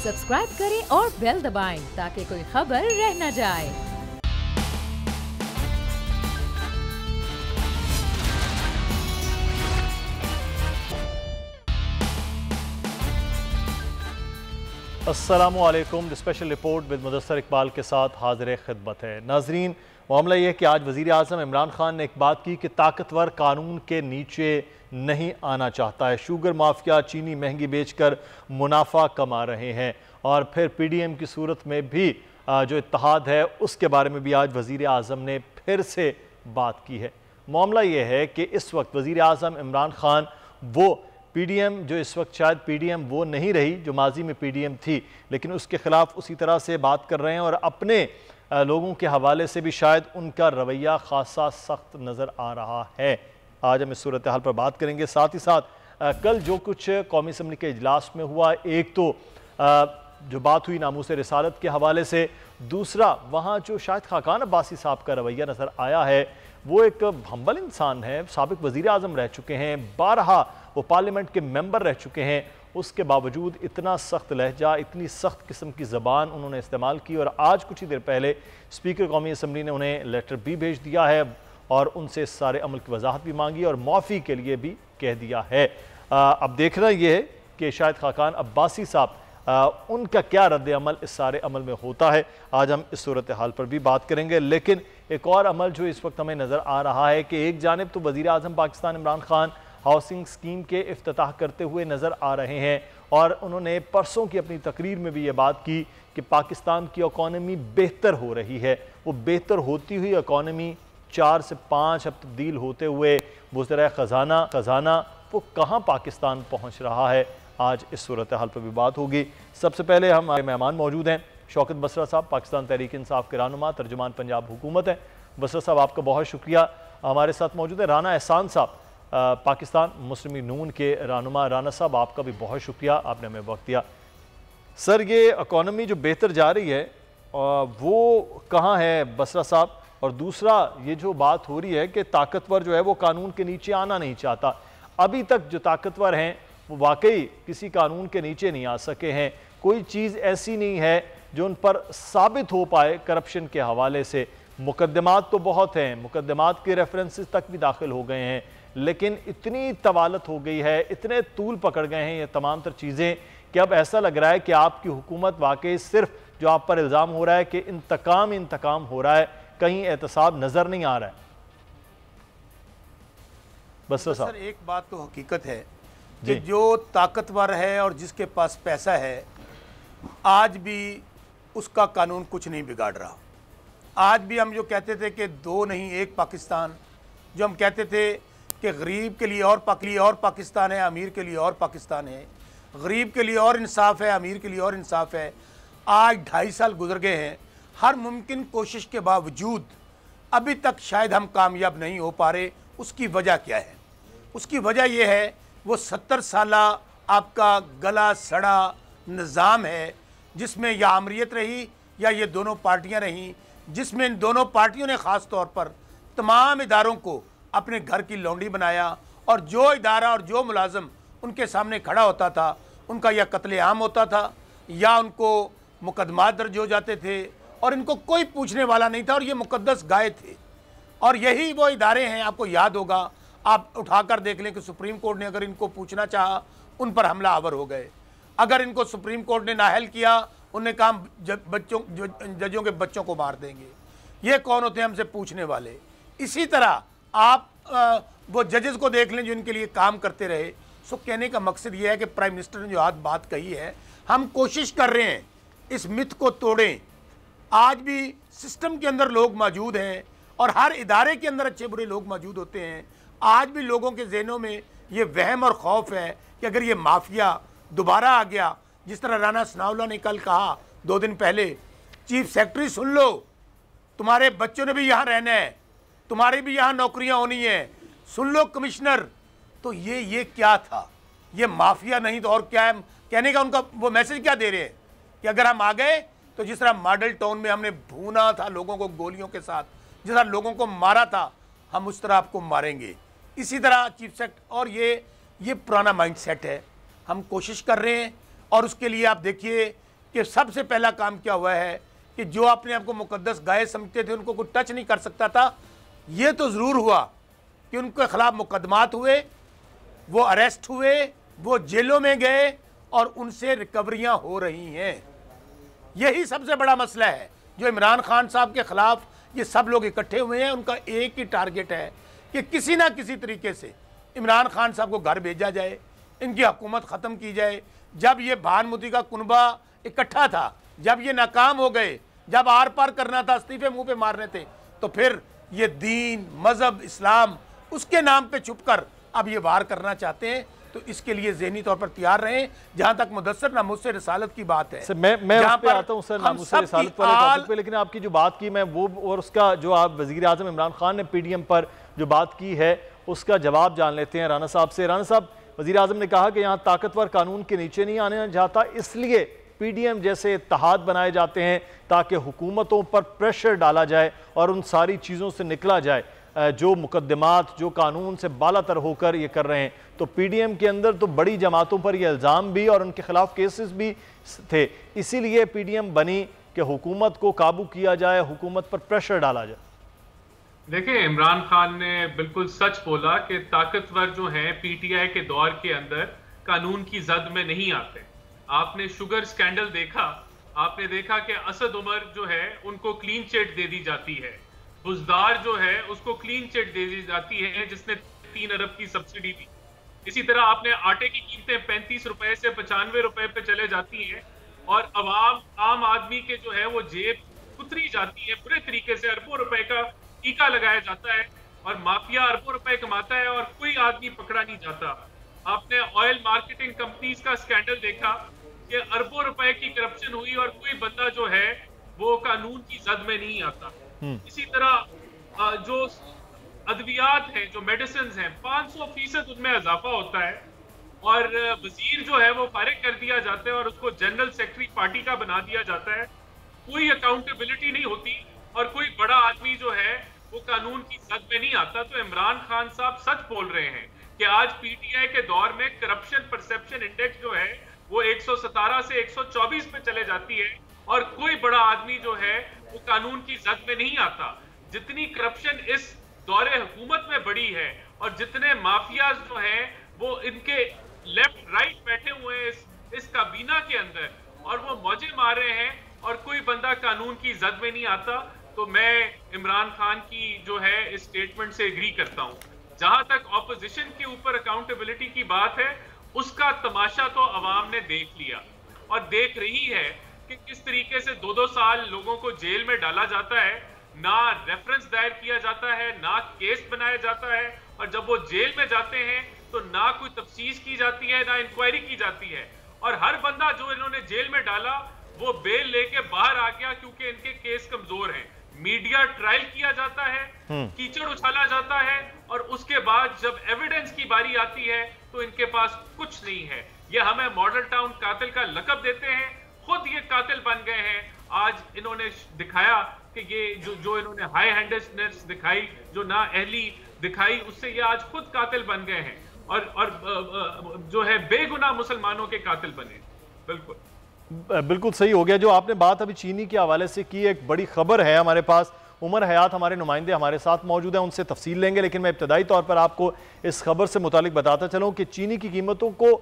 Subscribe करें और bell दबाएं ताकि कोई खबर रह न जाए। अस्सलामुअलैकुम। Special report with Mudassar Iqbal के साथ हाजिर खिदमत है। नाजरीन, मामला यह है कि आज वज़ीर आज़म इमरान खान ने एक बात की कि ताकतवर कानून के नीचे नहीं आना चाहता है। शुगर माफिया चीनी महंगी बेचकर मुनाफा कमा रहे हैं और फिर PDM की सूरत में भी जो इत्तेहाद है उसके बारे में भी आज वज़ीर आज़म ने फिर से बात की है। मामला यह है कि इस वक्त वज़ीर आज़म इमरान खान वो PDM जो इस वक्त शायद PDM वो नहीं रही जो माजी में PDM थी, लेकिन उसके ख़िलाफ़ उसी तरह से बात कर रहे हैं और अपने लोगों के हवाले से भी शायद उनका रवैया खासा सख्त नज़र आ रहा है। आज हम इस सूरत हाल पर बात करेंगे। साथ ही साथ कल जो कुछ कौमी असम्बली के इजलास में हुआ, एक तो जो बात हुई नामूस रिसालत के हवाले से, दूसरा वहाँ जो शाहिद खाकान अब्बासी साहब का रवैया नज़र आया है। वो एक हम्बल इंसान है, साबिक वज़ीर आज़म रह चुके हैं, 12 वो पार्लियामेंट के मेंबर रह चुके हैं, उसके बावजूद इतना सख्त लहजा, इतनी सख्त किस्म की ज़बान उन्होंने इस्तेमाल की और आज कुछ ही देर पहले स्पीकर कौमी असम्बली ने उन्हें लेटर भी भेज दिया है और उनसे इस सारे अमल की वजाहत भी मांगी और माफ़ी के लिए भी कह दिया है। अब देखना यह है कि शाहिद खाकान अब्बासी साहब उनका क्या रद्द अमल इस सारे अमल में होता है। आज हम इस सूरत हाल पर भी बात करेंगे। लेकिन एक और अमल जो इस वक्त हमें नज़र आ रहा है कि एक जानिब तो वज़ीर आज़म पाकिस्तान इमरान खान हाउसिंग स्कीम के इफ्तिताह करते हुए नज़र आ रहे हैं और उन्होंने परसों की अपनी तकरीर में भी ये बात की कि पाकिस्तान की इकॉनमी बेहतर हो रही है। वो बेहतर होती हुई इकॉनमी 4 से 5 अब तब्दील होते हुए बुज़रा खजाना वो कहाँ पाकिस्तान पहुँच रहा है। आज इस सूरत हाल पर भी बात होगी। सबसे पहले हमारे मेहमान मौजूद हैं शौकत बसरा साहब, पाकिस्तान तहरीक इंसाफ के रहनुमा, तर्जुमान पंजाब हुकूमत है। बसरा साहब आपका बहुत शुक्रिया। हमारे साथ मौजूद है राना एहसान साहब, पाकिस्तान मुस्लिम नून के रहनुमा। राना साहब आपका भी बहुत शुक्रिया, आपने हमें वक्त दिया। सर, ये इकॉनमी जो बेहतर जा रही है वो कहाँ है बसरा साहब? और दूसरा ये जो बात हो रही है कि ताकतवर जो है वो कानून के नीचे आना नहीं चाहता, अभी तक जो ताकतवर हैं वो वाकई किसी कानून के नीचे नहीं आ सके हैं। कोई चीज़ ऐसी नहीं है जो उन पर साबित हो पाए करप्शन के हवाले से। मुकदमात तो बहुत हैं, मुकदमात के रेफरेंसेस तक भी दाखिल हो गए हैं, लेकिन इतनी तवालत हो गई है, इतने तूल पकड़ गए हैं ये तमाम तर चीज़ें कि अब ऐसा लग रहा है कि आपकी हुकूमत वाकई सिर्फ जो आप पर इल्ज़ाम हो रहा है कि इंतकाम हो रहा है, कहीं एहतसाब नज़र नहीं आ रहा है। बस सर, एक बात तो हकीकत है कि जो ताकतवर है और जिसके पास पैसा है, आज भी उसका कानून कुछ नहीं बिगाड़ रहा। आज भी हम जो कहते थे कि 2 नहीं 1 पाकिस्तान, जो हम कहते थे कि गरीब के लिए और पाकिस्तान है, अमीर के लिए और पाकिस्तान है, गरीब के लिए और इंसाफ है, अमीर के लिए और इंसाफ है, आज 2.5 साल गुजर गए हैं। हर मुमकिन कोशिश के बावजूद अभी तक शायद हम कामयाब नहीं हो पा रहे। उसकी वजह क्या है? उसकी वजह यह है वो 70 साला आपका गला सड़ा निज़ाम है जिसमें या अमरीत रही या ये दोनों पार्टियां रहीं, जिसमें इन दोनों पार्टियों ने ख़ास तौर पर तमाम इदारों को अपने घर की लौंडी बनाया और जो इदारा और जो मुलाजम उनके सामने खड़ा होता था उनका या कत्लेआम होता था या उनको मुकदमात दर्ज हो जाते थे और इनको कोई पूछने वाला नहीं था और ये मुकद्दस गाय थे। और यही वो इदारे हैं, आपको याद होगा, आप उठाकर देख लें कि सुप्रीम कोर्ट ने अगर इनको पूछना चाहा उन पर हमला आवर हो गए। अगर इनको सुप्रीम कोर्ट ने नाअहल किया, उन्हें कहा जजों के बच्चों को मार देंगे। ये कौन होते हैं हमसे पूछने वाले? इसी तरह आप वो जजेस को देख लें जो इनके लिए काम करते रहे। सो कहने का मकसद ये है कि प्राइम मिनिस्टर ने जो आज बात कही है, हम कोशिश कर रहे हैं इस मिथ को तोड़ें। आज भी सिस्टम के अंदर लोग मौजूद हैं और हर इदारे के अंदर अच्छे बुरे लोग मौजूद होते हैं। आज भी लोगों के जहनों में ये वहम और खौफ है कि अगर ये माफिया दोबारा आ गया, जिस तरह राना सनाउल्लाह ने कल कहा 2 दिन पहले, चीफ सेक्रेटरी सुन लो, तुम्हारे बच्चों ने भी यहाँ रहना है, तुम्हारी भी यहाँ नौकरियाँ होनी है, सुन लो कमिश्नर। तो ये क्या था? ये माफिया नहीं तो और क्या है? कहने का उनका वो मैसेज क्या दे रहे हैं कि अगर हम आ गए तो जिस तरह मॉडल टाउन में हमने भूना था लोगों को गोलियों के साथ, जिस तरह लोगों को मारा था, हम उस तरह आपको मारेंगे। इसी तरह चीफ सेक्रेटरी, और ये पुराना माइंड सेट है। हम कोशिश कर रहे हैं और उसके लिए आप देखिए कि सबसे पहला काम क्या हुआ है कि जो अपने आप को मुकद्दस गाय समझते थे उनको कोई टच नहीं कर सकता था। ये तो ज़रूर हुआ कि उनके खिलाफ मुकदमात हुए, वो अरेस्ट हुए, वो जेलों में गए और उनसे रिकवरियां हो रही हैं। यही सबसे बड़ा मसला है जो इमरान खान साहब के खिलाफ ये सब लोग इकट्ठे हुए हैं। उनका एक ही टारगेट है कि किसी ना किसी तरीके से इमरान खान साहब को घर भेजा जाए, इनकी हुकूमत ख़त्म की जाए। जब ये भानुमती का कुनबा इकट्ठा था, जब ये नाकाम हो गए, जब आर पार करना था, इस्तीफे मुंह पे मारने थे, तो फिर ये दीन, मज़हब, इस्लाम उसके नाम पे छुपकर अब ये वार करना चाहते हैं। तो इसके लिए ज़हनी तौर पर तैयार रहें। जहाँ तक मुदस्सर नामुस्से रिसालत की बात है, मैं उस पे आता हूँ सर, नामुस्से रिसालत वाले टॉपिक पे, लेकिन आपकी जो बात की मैं वो और उसका जो आप वज़ीर आज़म इमरान खान ने PDM पर जो बात की है उसका जवाब जान लेते हैं राना साहब से। राना साहब, वज़ीर आज़म ने कहा कि यहाँ ताकतवर कानून के नीचे नहीं आने चाहता, इसलिए PDM जैसे इत्तेहाद बनाए जाते हैं ताकि हुकूमतों पर प्रेशर डाला जाए और उन सारी चीज़ों से निकला जाए जो मुकदमात, जो कानून से बालातर होकर ये कर रहे हैं। तो PDM के अंदर तो बड़ी जमातों पर ये इल्ज़ाम भी और उनके खिलाफ केसेस भी थे, इसीलिए PDM बनी कि हुकूमत को काबू किया जाए, हुकूमत पर प्रेशर डाला जाए। देखिए, इमरान खान ने बिल्कुल सच बोला कि ताकतवर जो हैं PTI के दौर के अंदर कानून की जद में नहीं आते। आपने शुगर स्कैंडल देखा, आपने देखा कि असद उमर जो है उनको क्लीन चिट दे दी जाती है, बुजदार जो है उसको क्लीन चिट दे दी जाती है जिसने 3 अरब की सब्सिडी दी। इसी तरह आपने आटे की कीमतें 35 रुपए से 95 रुपए पे चले जाती हैं और आम आदमी के जो है वो जेब कुतरी जाती है पूरे तरीके से। अरबों रुपए का टीका लगाया जाता है और माफिया अरबों रुपए कमाता है और कोई आदमी पकड़ा नहीं जाता। आपने ऑयल मार्केटिंग कंपनीज का स्कैंडल देखा कि अरबों रुपए की करप्शन हुई और कोई बंदा जो है वो कानून की जद में नहीं आता। इसी तरह जो अद्वियात हैं, जो मेडिसिन हैं, 500% उनमें इजाफा होता है और वजीर जो है वो फारिग कर दिया जाता है और उसको जनरल सेक्रेटरी पार्टी का बना दिया जाता है। कोई अकाउंटेबिलिटी नहीं होती और कोई बड़ा आदमी जो है वो कानून की जद में नहीं आता। तो इमरान खान साहब सच बोल रहे हैं कि आज PTI के दौर में करप्शन परसेप्शन इंडेक्स जो है वो 117 से 124 पे चले जाती है और कोई बड़ा आदमी जो है वो कानून की जद में नहीं आता। जितनी करप्शन इस दौरे हुकूमत में बढ़ी है और जितने माफियाज जो हैं वो इनके लेफ्ट राइट बैठे हुए हैं इस काबीना के अंदर और वो मौजे मार रहे हैं और कोई बंदा कानून की जद में नहीं आता। तो मैं इमरान खान की जो है इस स्टेटमेंट से एग्री करता हूं। जहां तक ऑपोजिशन के ऊपर अकाउंटेबिलिटी की बात है, उसका तमाशा तो अवाम ने देख लिया और देख रही है कि किस तरीके से 2-2 साल लोगों को जेल में डाला जाता है, ना रेफरेंस दायर किया जाता है, ना केस बनाया जाता है और जब वो जेल में जाते हैं तो ना कोई तफ्तीश की जाती है, ना इंक्वायरी की जाती है और हर बंदा जो इन्होंने जेल में डाला वो बेल लेके बाहर आ गया क्योंकि इनके केस कमजोर हैं। मीडिया ट्रायल किया जाता है, कीचड़ उछाला जाता है और उसके बाद जब एविडेंस की बारी आती है तो इनके पास कुछ नहीं है। ये हमें मॉडल टाउन कातिल का लक़ब देते हैं, खुद ये कातिल बन गए हैं। आज इन्होंने दिखाया कि ये जो इन्होंने हाई हैंडेडनेस दिखाई, जो ना अहली दिखाई, उससे ये आज खुद कातिल बन गए हैं और जो है बेगुनाह मुसलमानों के कातिल बने। बिल्कुल सही हो गया। जो आपने बात अभी चीनी के हवाले से की, एक बड़ी खबर है हमारे पास। उमर हयात हमारे नुमाइंदे हमारे साथ मौजूद हैं, उनसे तफसील लेंगे, लेकिन मैं इब्तदाई तौर पर आपको इस खबर से मुतालिक बताता चलूँ कि चीनी की कीमतों को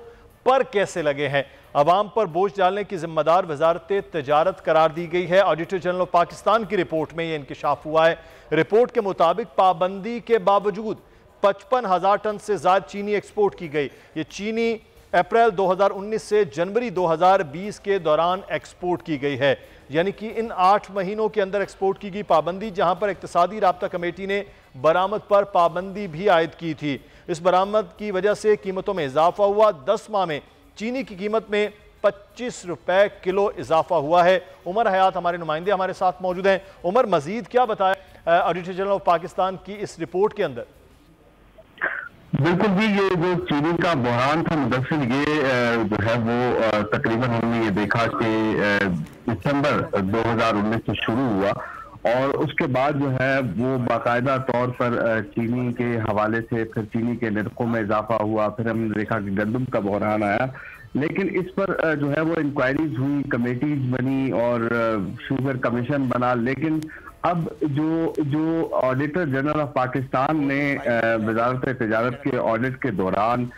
पर कैसे लगे हैं। अवाम पर बोझ डालने की जिम्मेदार वजारत तिजारत करार दी गई है। ऑडिटर जनरल ऑफ पाकिस्तान की रिपोर्ट में यह इंकशाफ हुआ है। रिपोर्ट के मुताबिक पाबंदी के बावजूद 55,000 टन से ज्यादा चीनी एक्सपोर्ट की गई। ये चीनी अप्रैल 2019 से जनवरी 2020 के दौरान एक्सपोर्ट की गई है, यानी कि इन 8 महीनों के अंदर एक्सपोर्ट की गई पाबंदी, जहां पर इक्तिसादी राब्ता कमेटी ने बरामद पर पाबंदी भी आयद की थी। इस बरामद की वजह से कीमतों में इजाफा हुआ। 10 माह में चीनी की कीमत में 25 रुपए किलो इजाफा हुआ है। उमर हयात हमारे नुमाइंदे हमारे साथ मौजूद हैं। उमर, मजीद क्या बताया ऑडिटर जनरल ऑफ पाकिस्तान की इस रिपोर्ट के अंदर? बिल्कुल जी, ये जो चीनी का बहरान था मुदस्सिर, ये जो है वो तकरीबन हमने ये देखा कि दिसंबर 2019 से शुरू हुआ और उसके बाद जो है वो बाकायदा तौर पर चीनी के हवाले से फिर चीनी के निर्खों में इजाफा हुआ। फिर हमने देखा कि गंदम का बहरान आया लेकिन इस पर जो है वो इंक्वायरीज हुई, कमेटीज बनी और शुगर कमीशन बना। लेकिन अब जो ऑडिटर जनरल ऑफ पाकिस्तान ने वजारत तिजारत के ऑडिट के दौरान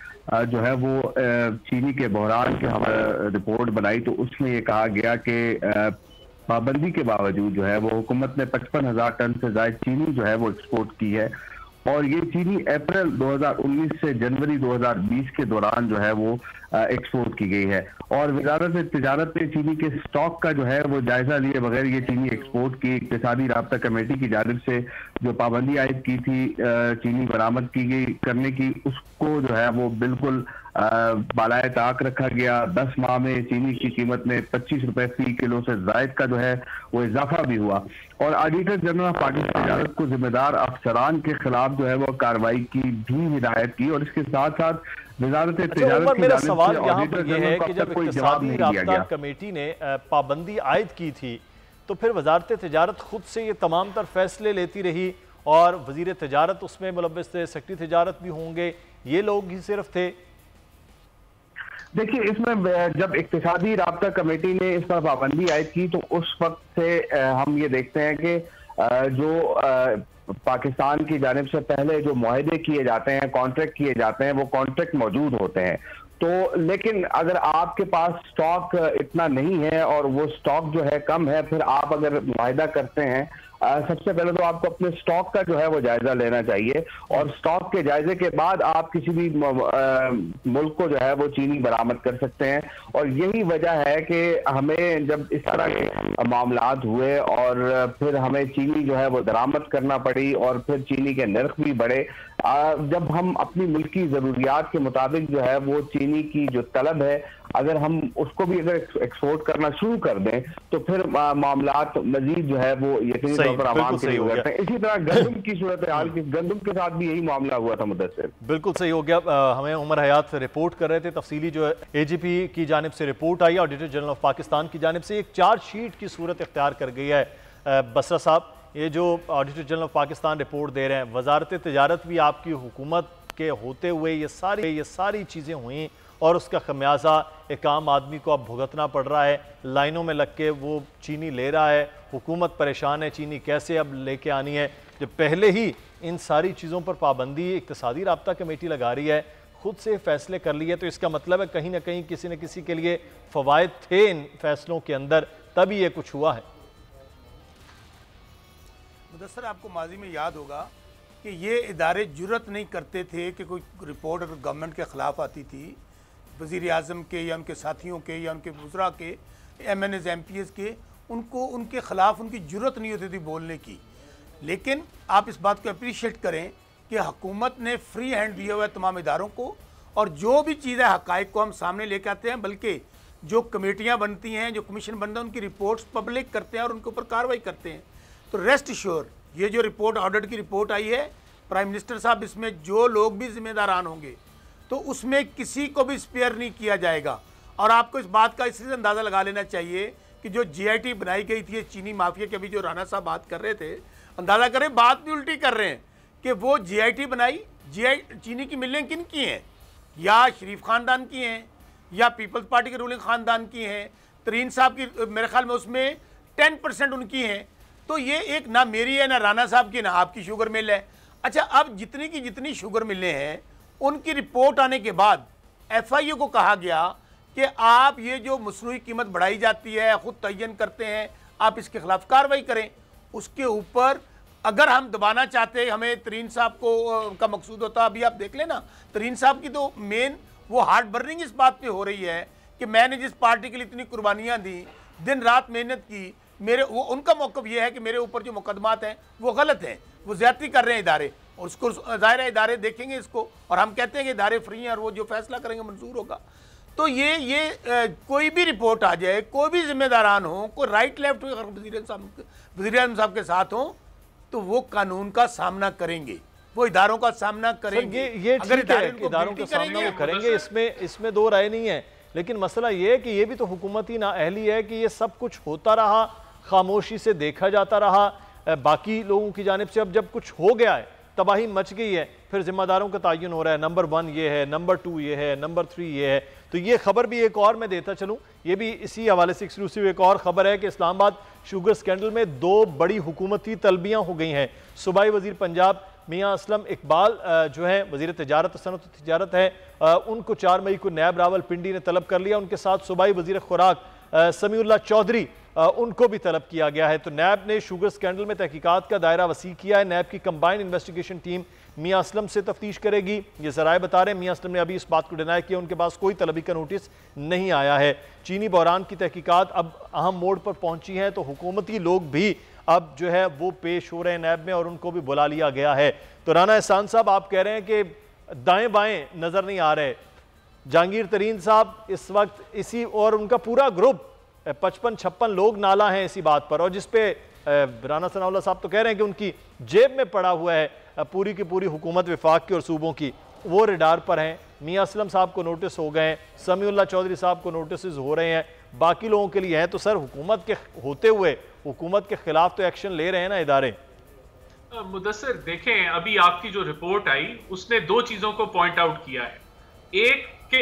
जो है वो चीनी के बहरान की रिपोर्ट बनाई, तो उसमें ये कहा गया कि पाबंदी के बावजूद जो है वो हुकूमत ने 55,000 टन से ज्यादा चीनी जो है वो एक्सपोर्ट की है। और ये चीनी अप्रैल 2019 से जनवरी 2020 के दौरान जो है वो एक्सपोर्ट की गई है। और वजारत तिजारत ने चीनी के स्टॉक का जो है वो जायजा लिए बगैर ये चीनी एक्सपोर्ट की। इक्तिसादी राब्ता कमेटी की जानिब से जो पाबंदी आयद की थी चीनी बरामद की गई करने की, उसको जो है वो बिल्कुल बालाए ताक रखा गया। 10 माह में चीनी की कीमत में 25 रुपए फी किलो से जायद का जो है वो इजाफा भी हुआ। और ऑडिटर जनरल ऑफ पाकिस्तान तिजारत को जिम्मेदार अफसरान के खिलाफ जो है वो कार्रवाई की भी हिदायत की। और इसके साथ साथ वजारत तिजारत मेरा सवाल यहाँ पर यह है कि जब इक्तिसादी राब्ता कमेटी ने पाबंदी आयद की थी तो फिर वजारत तिजारत खुद से ये तमाम तर फैसले लेती रही और वजीर तिजारत उसमें मुलव्वस थे, सेक्रेटरी तिजारत भी होंगे, ये लोग ही सिर्फ थे। देखिए, इसमें जब इक्तिसादी राब्ता कमेटी ने इस पर पाबंदी आयद की तो उस वक्त से हम ये देखते हैं कि जो पाकिस्तान की जानिब से पहले जो मुआहदे किए जाते हैं, कॉन्ट्रैक्ट किए जाते हैं, वो कॉन्ट्रैक्ट मौजूद होते हैं। तो लेकिन अगर आपके पास स्टॉक इतना नहीं है और वो स्टॉक जो है कम है, फिर आप अगर मुआहदा करते हैं, सबसे पहले तो आपको अपने स्टॉक का जो है वो जायजा लेना चाहिए। और स्टॉक के जायजे के बाद आप किसी भी मुल्क को जो है वो चीनी बरामद कर सकते हैं। और यही वजह है कि हमें जब इस तरह के मामलात हुए और फिर हमें चीनी जो है वो दरामद करना पड़ी और फिर चीनी के नर्ख भी बढ़े। जब हम अपनी मुल्की ज़रूरियात के मुताबिक जो है वो चीनी की जो तलब है, अगर हम उसको भी अगर एक्सपोर्ट करना शुरू कर दें तो फिर मामलात मजीद जो है वो यकीनी तौर पर आवाम के लिए हो जाते हैं। इसी तरह गंदम की सूरत हाल, गंदम के साथ भी यही मामला हुआ था मुदस्सिर। बिल्कुल सही हो गया। हमें उमर हयात रिपोर्ट कर रहे थे, तफसीली जो है AGP की जानिब से report I, auditor general of Pakistan की जानिब से एक चार्जशीट की सूरत इख्तियार कर गई है। बसरा साहब, ये जो auditor general of Pakistan report दे रहे हैं, वजारत तिजारत भी आपकी हुकूमत के होते हुए ये सारी चीज़ें हुई और उसका खमियाजा एक आम आदमी को अब भुगतना पड़ रहा है। लाइनों में लग के वो चीनी ले रहा है, हुकूमत परेशान है, चीनी कैसे अब लेके आनी है, जब पहले ही इन सारी चीज़ों पर पाबंदी इक्तिसादी राब्ता कमेटी लगा रही है, खुद से फैसले कर लिए। तो इसका मतलब है कहीं ना कहीं किसी न किसी के लिए फ़वायद थे इन फैसलों के अंदर, तभी ये कुछ हुआ है। मुदस्सर, आपको माजी में याद होगा कि ये इदारे जुर्रत नहीं करते थे कि कोई रिपोर्ट अगर गवर्नमेंट के ख़िलाफ़ आती थी, वज़ीर आज़म के या उनके साथियों के या उनके वज़रा के, MNAs MPs के, उनको उनके ख़िलाफ़ उनकी जुर्रत नहीं होती थी बोलने की। लेकिन आप इस बात को अप्रीशिएट करें कि हुकूमत ने फ्री हैंड दिया हुआ है तमाम इदारों को, और जो भी चीज़ है हक़ाइक़ को हम सामने लेके आते हैं, बल्कि जो कमेटियाँ बनती हैं, जो कमीशन बनता है, उनकी रिपोर्ट्स पब्लिक करते हैं और उनके ऊपर कार्रवाई करते हैं। तो रेस्ट श्योर, ये जो रिपोर्ट ऑडिट की रिपोर्ट आई है, प्राइम मिनिस्टर साहब, इसमें जो लोग भी जिम्मेदारान होंगे तो उसमें किसी को भी स्पेयर नहीं किया जाएगा। और आपको इस बात का इससे अंदाज़ा लगा लेना चाहिए कि जो GIT बनाई गई थी चीनी माफिया के, अभी जो राणा साहब बात कर रहे थे, अंदाज़ा करें, बात भी उल्टी कर रहे हैं कि वो GIT बनाई, चीनी की मिलें किन की हैं, या शरीफ ख़ानदान की हैं या पीपल्स पार्टी के रूलिंग ख़ानदान की हैं। तरीन साहब की मेरे ख्याल में उसमें 10% उनकी हैं। तो ये एक ना मेरी है, ना राणा साहब की, ना आपकी शुगर मिल है। अच्छा, अब जितनी की जितनी शुगर मिलें हैं, उनकी रिपोर्ट आने के बाद FIA को कहा गया कि आप ये जो मसनूई कीमत बढ़ाई जाती है, ख़ुद तयन करते हैं, आप इसके खिलाफ कार्रवाई करें। उसके ऊपर अगर हम दबाना चाहते, हमें तरीन साहब को उनका मकसूद होता, अभी आप देख लेना, तरीन साहब की तो मेन वो हार्ट बर्निंग इस बात पे हो रही है कि मैंने जिस पार्टी के लिए इतनी कुर्बानियाँ दी, दिन रात मेहनत की, उनका मौक़िफ़ ये है कि मेरे ऊपर जो मुकदमात हैं वो गलत हैं, वो ज़्यादती कर रहे हैं इदारे, और उसको ज़ाहिर है इदारे देखेंगे इसको, और हम कहते हैं कि इदारे फ्री हैं और वो जो फैसला करेंगे मंजूर होगा। तो ये कोई भी रिपोर्ट आ जाए, कोई भी जिम्मेदारान हो, कोई राइट लेफ्ट वज़ीर आज़म साहब के साथ हो, तो वो कानून का सामना करेंगे, वो इदारों का सामना करेंगे। ये अगर इदारों का सामना वो करेंगे, इसमें दो राय नहीं है। लेकिन मसला ये है कि ये भी तो हुकूमती नाअहली है कि ये सब कुछ होता रहा, खामोशी से देखा जाता रहा बाकी लोगों की जानिब से। अब जब कुछ हो गया है, तबाही मच गई है, फिर जिम्मेदारों का तयन हो रहा है, नंबर 1 ये है, नंबर 2 ये है, नंबर 3 ये है। तो ये खबर भी एक और मैं देता चलूँ, ये भी इसी हवाले से एक्सक्लूसिव एक और खबर है कि इस्लामाबाद शुगर स्कैंडल में 2 बड़ी हुकूमती तलबियाँ हो गई हैं। सूबाई वजीर पंजाब मियाँ असलम इकबाल जो है वजीर तजारत सनत तजारत है, उनको 4 मई को नैब रावलपिंडी ने तलब कर लिया। उनके साथ सूबाई वजीर खुराक समीउल्लाह चौधरी उनको भी तलब किया गया है। तो नैब ने शुगर स्कैंडल में तहकीकात का दायरा वसी किया है। नैब की कंबाइंड इन्वेस्टिगेशन टीम मियाँ असलम से तफ्तीश करेगी, ये ज़राए बता रहे हैं। मियाँ असलम ने अभी इस बात को डिनाई किया, उनके पास कोई तलबी का नोटिस नहीं आया है। चीनी बहरान की तहकीकात अब अहम मोड़ पर पहुंची हैं, तो हुकूमती लोग भी अब जो है वो पेश हो रहे हैं नैब में और उनको भी बुला लिया गया है। तो राना एहसान साहब, आप कह रहे हैं कि दाएं बाएं नजर नहीं आ रहे। जहांगीर तरीन साहब इस वक्त इसी और उनका पूरा ग्रुप 55-56 लोग नाला हैं इसी बात पर, और जिसपे राना सनाउल्लाह साहब तो कह रहे हैं कि उनकी जेब में पड़ा हुआ है पूरी की पूरी हुकूमत विफाक की और सूबों की, वो रिडार पर हैं। मियाँ असलम साहब को नोटिस हो गए हैं, समीउल्लाह चौधरी साहब को नोटिस हो रहे हैं, बाकी लोगों के लिए हैं। तो सर, हुकूमत के होते हुए हुकूमत के खिलाफ तो एक्शन ले रहे हैं ना इदारे। मुदस्सिर, देखें अभी आपकी जो रिपोर्ट आई उसने 2 चीजों को पॉइंट आउट किया है। एक कि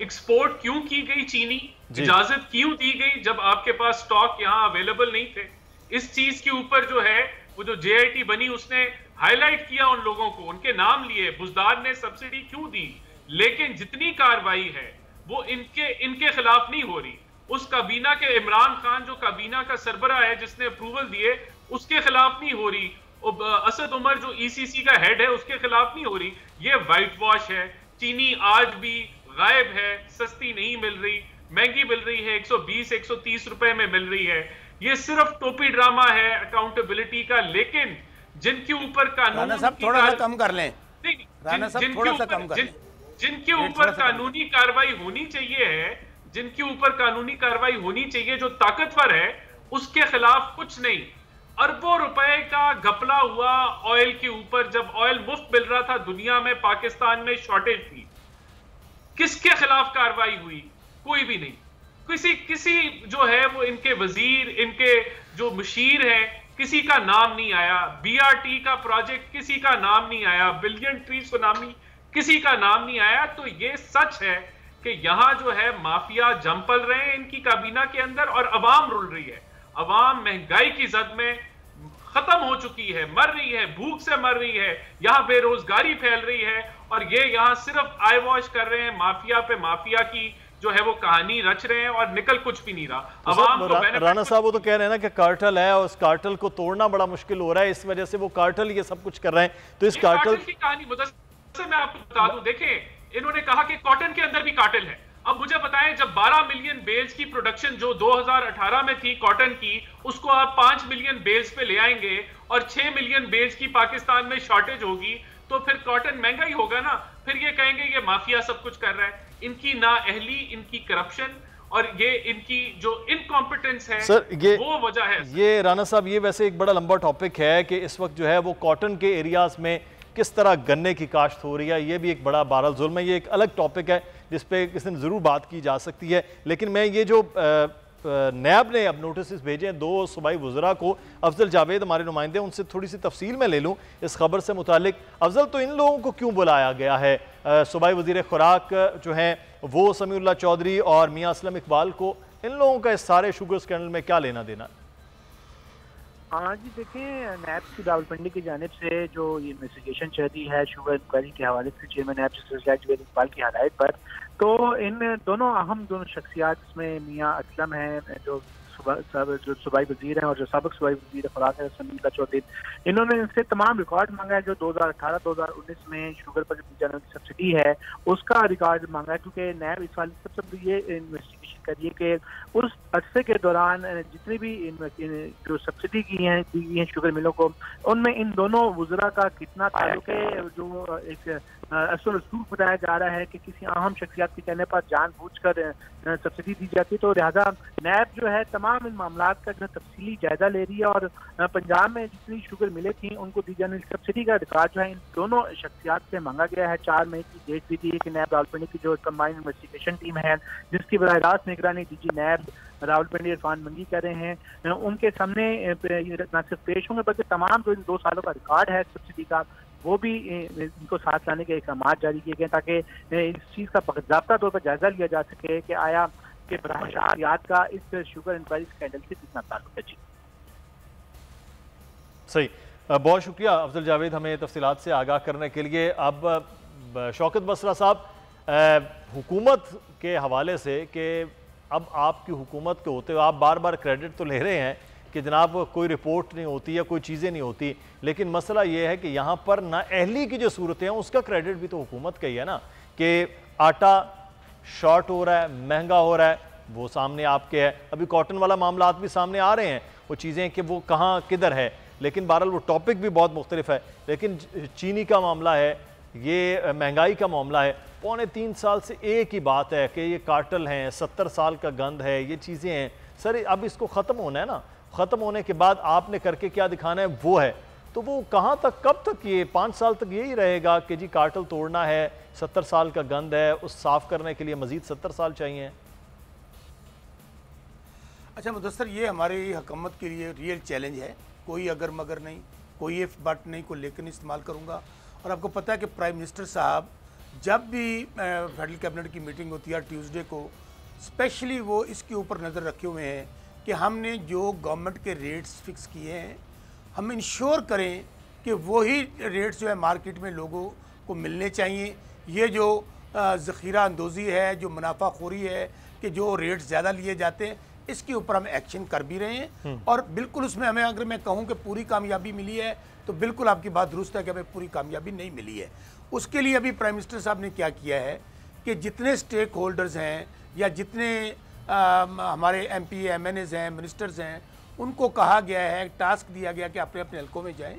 एक्सपोर्ट क्यों की गई चीनी, इजाजत क्यों दी गई जब आपके पास स्टॉक यहां अवेलेबल नहीं थे। इस चीज के ऊपर जो है वो जो JIT बनी उसने हाईलाइट किया उन लोगों को, उनके नाम लिए, बुजदार ने सब्सिडी क्यों दी। लेकिन जितनी कार्रवाई है वो इनके खिलाफ नहीं हो रही। उस काबीना के इमरान खान जो काबीना का सरबरा है जिसने अप्रूवल दिए, उसके खिलाफ नहीं हो रही। असद उमर जो ECC का हेड है उसके खिलाफ नहीं हो रही। ये व्हाइट वॉश है। चीनी आज भी गायब है, सस्ती नहीं मिल रही, महंगी मिल रही है, 120-130 रुपए में मिल रही है। ये सिर्फ टोपी ड्रामा है अकाउंटेबिलिटी का। लेकिन जिनके ऊपर कानून थोड़ा सा कम कर लें, राना साहब थोड़ा सा कम कर लें। जिनके ऊपर कानूनी कार्रवाई होनी चाहिए है, जिनके ऊपर कानूनी कार्रवाई होनी चाहिए, जो ताकतवर है, उसके खिलाफ कुछ नहीं। अरबों रुपए का घपला हुआ ऑयल के ऊपर, जब ऑयल मुफ्त मिल रहा था दुनिया में, पाकिस्तान में शॉर्टेज थी, किसके खिलाफ कार्रवाई हुई? कोई भी नहीं। किसी जो है वो इनके वजीर, इनके जो मुशीर हैं, किसी का नाम नहीं आया। BRT का प्रोजेक्ट किसी का नाम नहीं आया। बिलियन ट्री सुनामी किसी का नाम नहीं आया। तो ये सच है कि यहां जो है माफिया जम पल रहे हैं इनकी काबीना के अंदर, और अवाम रुल रही है। अवाम महंगाई की जद में खत्म हो चुकी है, मर रही है, भूख से मर रही है, यहाँ बेरोजगारी फैल रही है, और ये यहाँ सिर्फ आई वॉश कर रहे हैं। माफिया पे माफिया की जो है वो कहानी रच रहे हैं और निकल कुछ भी नहीं रहा। अवाम को राना साहब वो तो कह रहे हैं ना कि कार्टेल है और उस कार्टेल को तोड़ना बड़ा मुश्किल हो रहा है, इस वजह से वो कार्टेल ये सब कुछ कर रहे हैं। तो इस कार्टेल की कहानी मुदस्सिर मैं आपको बता दूं। देखें, इन्होंने कहा कि कॉटन के अंदर भी कार्टेल है। अब मुझे बताएं, जब 12 मिलियन बेल्स की प्रोडक्शन जो 2018 में थी कॉटन की, उसको आप 5 मिलियन बेल्स पे ले आएंगे और 6 मिलियन बेल्स की पाकिस्तान में शॉर्टेज होगी, तो फिर कॉटन महंगा ही होगा ना। फिर ये कहेंगे ये माफिया सब कुछ कर रहा है। इनकी नाअहली, इनकी करप्शन और ये इनकी जो इनकॉम्पिटेंस है, सर, वो वजह है। ये राना साहब, ये वैसे एक बड़ा लंबा टॉपिक है कि इस वक्त जो है वो कॉटन के एरियाज में किस तरह गन्ने की काश्त हो रही है, ये भी एक बड़ा बहरहाल जुल्म है। ये एक अलग टॉपिक है जिस पे किसी दिन ज़रूर बात की जा सकती है। लेकिन मैं ये जो नैब ने अब नोटिस भेजे हैं 2 सूबाई वज़रा को, अफजल जावेद हमारे नुमाइंदे, उनसे थोड़ी सी तफसील में ले लूँ इस खबर से मुतालिक। अफजल, तो इन लोगों को क्यों बुलाया गया है? सूबाई वज़ीर खुराक जो हैं वो समीउल्लाह चौधरी और मियाँ असलम इकबाल को, इन लोगों का इस सारे शुगर स्कैंडल में क्या लेना देना? हाँ जी, देखिए, नैब की रावलपिंडी की जानिब से जो ये इन्वेस्टिगेशन चल रही है शुगर इंक्वायरी के हवाले से चेयरमैन नैब जस्टिस इकबाल की हदायत पर, तो इन दोनों शख्सियात, इसमें मियाँ असलम हैं जो सूबाई वजीर हैं और जो साबिक सूबाई वजीर खुराक है समीउल्लाह चौधरी, इन्होंने इनसे तमाम रिकॉर्ड मांगा है जो 2018-2019 में शुगर पर दी जाने वाली सब्सिडी है उसका रिकॉर्ड मांगा है। क्योंकि नैब इस वाले सबसे बड़ी ये इन्वेस्टिगेशन करिए कि उस अरसे के दौरान जितनी भी जो सब्सिडी दी गई हैं शुगर मिलों को, उनमें इन दोनों वज़रा का कितना ताल्लुक है। जो एक असल रसूल बताया जा रहा है कि किसी अहम शख्सियत के कहने पर जानबूझकर सब्सिडी दी जाती है। तो लिहाजा नैब जो है तमाम इन मामला का जो तफसीली जायजा ले रही है और पंजाब में जितनी शुगर मिले थी उनको दी जाने वाली सब्सिडी का रिकॉर्ड जो है इन दोनों शख्सियत से मांगा गया है। 4 मई की डेट दी गई है कि नैब रावलपिंडी की जो कंबाइंड इन्वेस्टिगेशन टीम है जिसकी बराह रास्त निगरानी DG नैब रावलपिंडी इरफान मंगी कर रहे हैं, उनके सामने न सिर्फ पेश होंगे बल्कि तमाम जो इन 2 सालों का रिकॉर्ड है सब्सिडी का वो भी इनको साथ लाने के इक़दाम जारी किए गए ताकि इस चीज़ का बाकायदा तौर पर जायजा लिया जा सके कि आया कि बरामदात का इस शुगर इंक्वायरी स्कैंडल से कितना ताल्लुक है। जी सही, बहुत शुक्रिया अफजल जावेद हमें तफसीलात से आगाह करने के लिए। अब शौकत बसरा साहब, हुकूमत के हवाले से कि अब आपकी हुकूमत के होते हुए आप बार बार क्रेडिट तो ले रहे हैं कि जनाब कोई रिपोर्ट नहीं होती या कोई चीज़ें नहीं होती, लेकिन मसला ये है कि यहाँ पर नाअहली की जो सूरतें हैं उसका क्रेडिट भी तो हुकूमत का ही है ना, कि आटा शॉर्ट हो रहा है, महंगा हो रहा है, वो सामने आपके है। अभी कॉटन वाला मामला भी सामने आ रहे हैं, वो चीज़ें कि वो कहाँ किधर है, लेकिन बहरहाल वो टॉपिक भी बहुत मुख्तलिफ है। लेकिन चीनी का मामला है, ये महंगाई का मामला है, 3.25 साल से एक ही बात है कि ये कार्टल हैं, 70 साल का गंद है, ये चीज़ें हैं। सर अब इसको ख़त्म होना है ना, ख़त्म होने के बाद आपने करके क्या दिखाना है वो है, तो वो कहाँ तक, कब तक, ये 5 साल तक यही रहेगा कि जी कार्टल तोड़ना है, 70 साल का गंद है, उस साफ़ करने के लिए मज़ीद 70 साल चाहिए? अच्छा मुदस्सर, ये हमारी हुकूमत के लिए रियल चैलेंज है, कोई अगर मगर नहीं, कोई इफ बट नहीं, कोई लेकिन इस्तेमाल करूँगा। और आपको पता है कि प्राइम मिनिस्टर साहब जब भी फेडरल कैबिनेट की मीटिंग होती है ट्यूसडे को, स्पेशली वो इसके ऊपर नज़र रखे हुए हैं कि हमने जो गवर्नमेंट के रेट्स फिक्स किए हैं हम इंश्योर करें कि वही रेट्स जो है मार्केट में लोगों को मिलने चाहिए। ये जो ज़ख़ीरा अंदोज़ी है, जो मुनाफाखोरी है कि जो रेट्स ज़्यादा लिए जाते हैं, इसके ऊपर हम एक्शन कर भी रहे हैं। और बिल्कुल उसमें हमें, अगर मैं कहूँ कि पूरी कामयाबी मिली है तो बिल्कुल आपकी बात दुरुस्त है कि हमें पूरी कामयाबी नहीं मिली है। उसके लिए अभी प्राइम मिनिस्टर साहब ने क्या किया है कि जितने स्टेक होल्डर्स हैं या जितने हमारे MP MNAs हैं, मिनिस्टर्स हैं, उनको कहा गया है, टास्क दिया गया कि अपने अपने हल्कों में जाएं,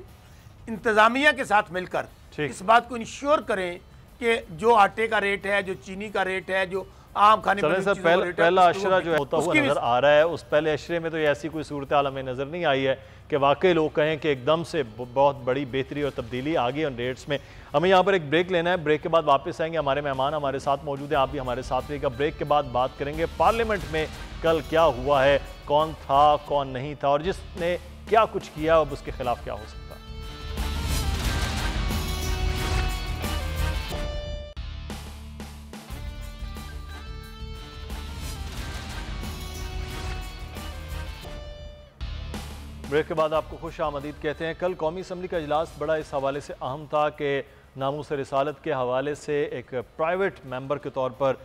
इंतज़ामिया के साथ मिलकर इस बात को इंश्योर करें कि जो आटे का रेट है, जो चीनी का रेट है, जो आम खाने सर पहला अशरा जो होता हुआ नजर आ रहा है, उस पहले अशरे में तो ऐसी कोई सूरत हाल हमें नज़र नहीं आई है कि वाकई लोग कहें कि एकदम से बहुत बड़ी बेहतरी और तब्दीली आ गई उन रेट्स में। हमें यहाँ पर एक ब्रेक लेना है, ब्रेक के बाद वापस आएंगे। हमारे मेहमान हमारे साथ मौजूद हैं, आप भी हमारे साथ रहिएगा। ब्रेक के बाद बात करेंगे पार्लियामेंट में कल क्या हुआ है, कौन था कौन नहीं था, और जिसने क्या कुछ किया अब उसके खिलाफ क्या हो सकता है। ब्रेक के बाद आपको खुश आमदीद कहते हैं। कल कौमी असम्बली का इजलास बड़ा इस हवाले से अहम था कि नामूस रिसालत के हवाले से एक प्राइवेट मेंबर के तौर पर